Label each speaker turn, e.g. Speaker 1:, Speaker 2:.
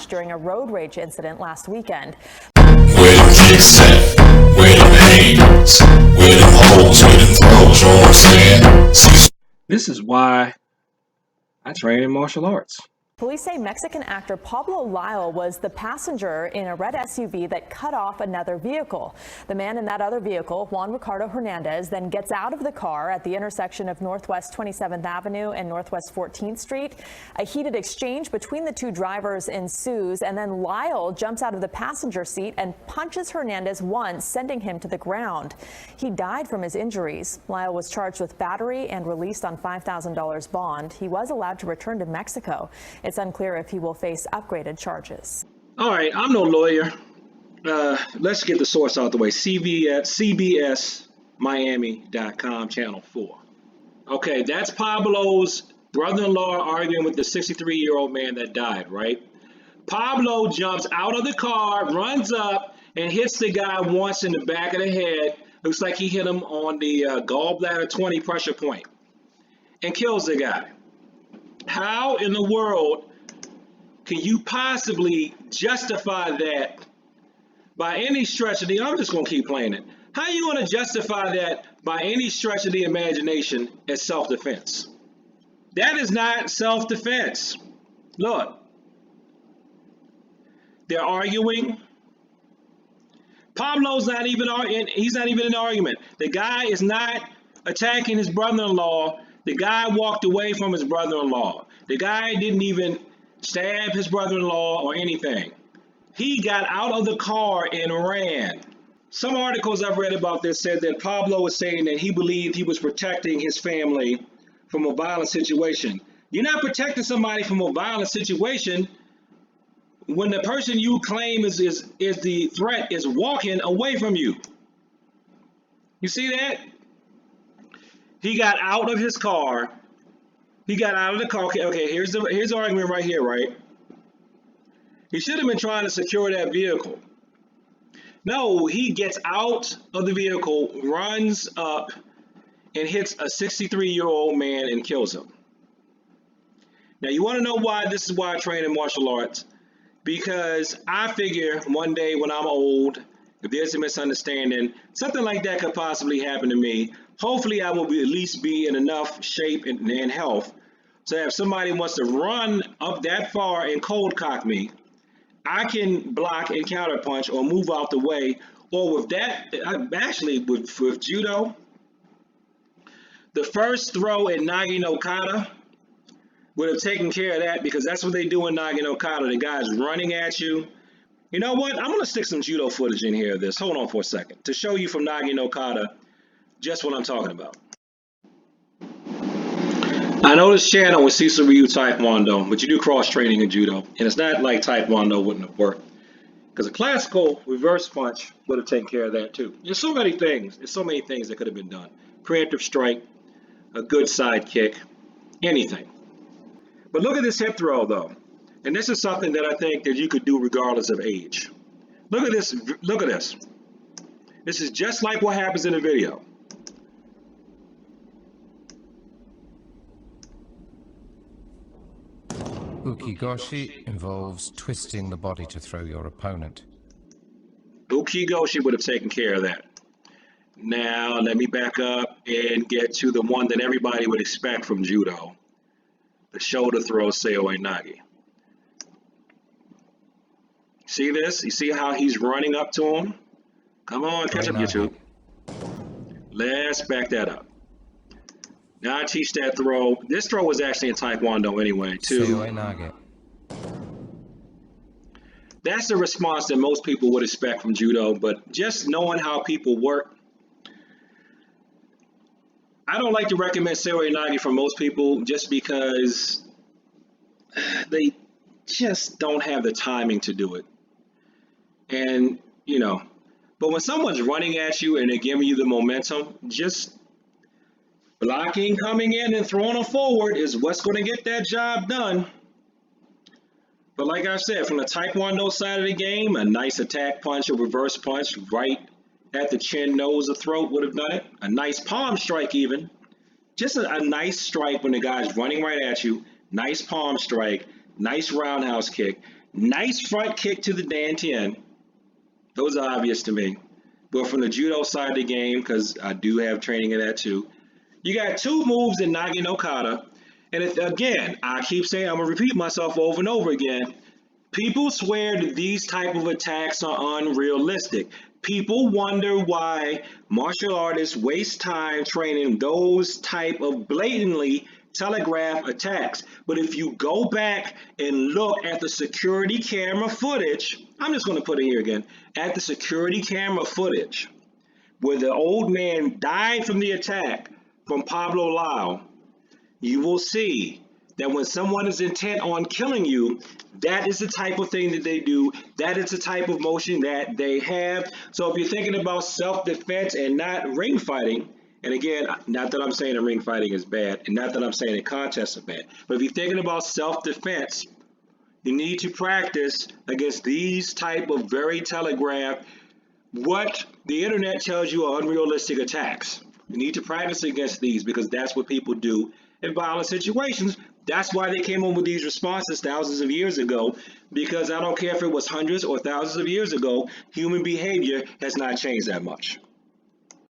Speaker 1: during a road rage incident last weekend.
Speaker 2: Where them kicks at? Where them hands? Where them holes? Where them throws? You know what I'm saying?
Speaker 3: This is why I train in martial arts.
Speaker 1: Police say Mexican actor Pablo Lyles was the passenger in a red SUV that cut off another vehicle. The man in that other vehicle, Juan Ricardo Hernandez, then gets out of the car at the intersection of Northwest 27th Avenue and Northwest 14th Street. A heated exchange between the two drivers ensues, and then Lyles jumps out of the passenger seat and punches Hernandez once, sending him to the ground. He died from his injuries. Lyles was charged with battery and released on $5,000 bond. He was allowed to return to Mexico. It's unclear if he will face upgraded charges.
Speaker 3: All right, I'm no lawyer. Let's get the source out the way. CBSMiami.com, Channel 4. Okay, that's Pablo's brother-in-law arguing with the 63-year-old man that died, right? Pablo jumps out of the car, runs up, and hits the guy once in the back of the head. Looks like he hit him on the gallbladder 20 pressure point and kills the guy. How in the world can you possibly justify that by any stretch of the, I'm just going to keep playing it. How are you going to justify that by any stretch of the imagination as self-defense? That is not self-defense. Look, they're arguing. Pablo's not even arguing. He's not even in the argument. The guy is not attacking his brother-in-law. The guy walked away from his brother-in-law. The guy didn't even stab his brother-in-law or anything. He got out of the car and ran. Some articles I've read about this said that Pablo was saying that he believed he was protecting his family from a violent situation. You're not protecting somebody from a violent situation when the person you claim is the threat is walking away from you. You see that? He got out of his car. He got out of the car. Okay, here's the argument right here, right? He should have been trying to secure that vehicle. No, he gets out of the vehicle, runs up, and hits a 63-year-old man and kills him. Now, you want to know why this is why I train in martial arts? Because I figure one day when I'm old, if there's a misunderstanding, something like that could possibly happen to me. Hopefully, I will at least be in enough shape and health so if somebody wants to run up that far and cold cock me, I can block and counterpunch or move out the way. Or with that, actually with judo, the first throw in Nagi no Kata would have taken care of that, because that's what they do in Nagi no Kata. The guy's running at you. You know what? I'm going to stick some judo footage in here of this. Hold on for a second to show you from Nagi no Kata just what I'm talking about. I know this channel with Cecil Taekwondo, but you do cross training in judo, and it's not like Taekwondo wouldn't have worked, because a classical reverse punch would have taken care of that too. There's so many things. There's so many things that could have been done. Preemptive strike, a good side kick, anything. But look at this hip throw though, and this is something that I think that you could do regardless of age. Look at this. Look at this. This is just like what happens in the video.
Speaker 4: Ukigoshi involves twisting the body to throw your opponent.
Speaker 3: Ukigoshi would have taken care of that. Now, let me back up and get to the one that everybody would expect from judo. The shoulder throw, Seoi Nage. See this? You see how he's running up to him? Come on, catch up, YouTube. Let's back that up. Now I teach that throw. This throw was actually in Taekwondo anyway, too. That's the response that most people would expect from judo, but just knowing how people work, I don't like to recommend Seoi Nage for most people just because they just don't have the timing to do it. And, you know, but when someone's running at you and they're giving you the momentum, just blocking, coming in, and throwing them forward is what's going to get that job done. But like I said, from the Taekwondo side of the game, a nice attack punch, a reverse punch right at the chin, nose, or throat would have done it. A nice palm strike even. Just a nice strike when the guy's running right at you. Nice palm strike. Nice roundhouse kick. Nice front kick to the dantian. Those are obvious to me. But from the judo side of the game, because I do have training in that too, you got two moves in Nage no Kata. And again, I keep saying, I'm going to repeat myself over and over again. People swear that these type of attacks are unrealistic. People wonder why martial artists waste time training those type of blatantly telegraph attacks. But if you go back and look at the security camera footage, I'm just going to put it here again, at the security camera footage where the old man died from the attack from Pablo Lyles, you will see that when someone is intent on killing you, that is the type of thing that they do. That is the type of motion that they have. So if you're thinking about self-defense and not ring fighting, and again, not that I'm saying that ring fighting is bad, and not that I'm saying that contests are bad, but if you're thinking about self-defense, you need to practice against these type of very telegraphed, what the internet tells you are unrealistic attacks. You need to practice against these because that's what people do in violent situations. That's why they came up with these responses thousands of years ago, because I don't care if it was hundreds or thousands of years ago, human behavior has not changed that much.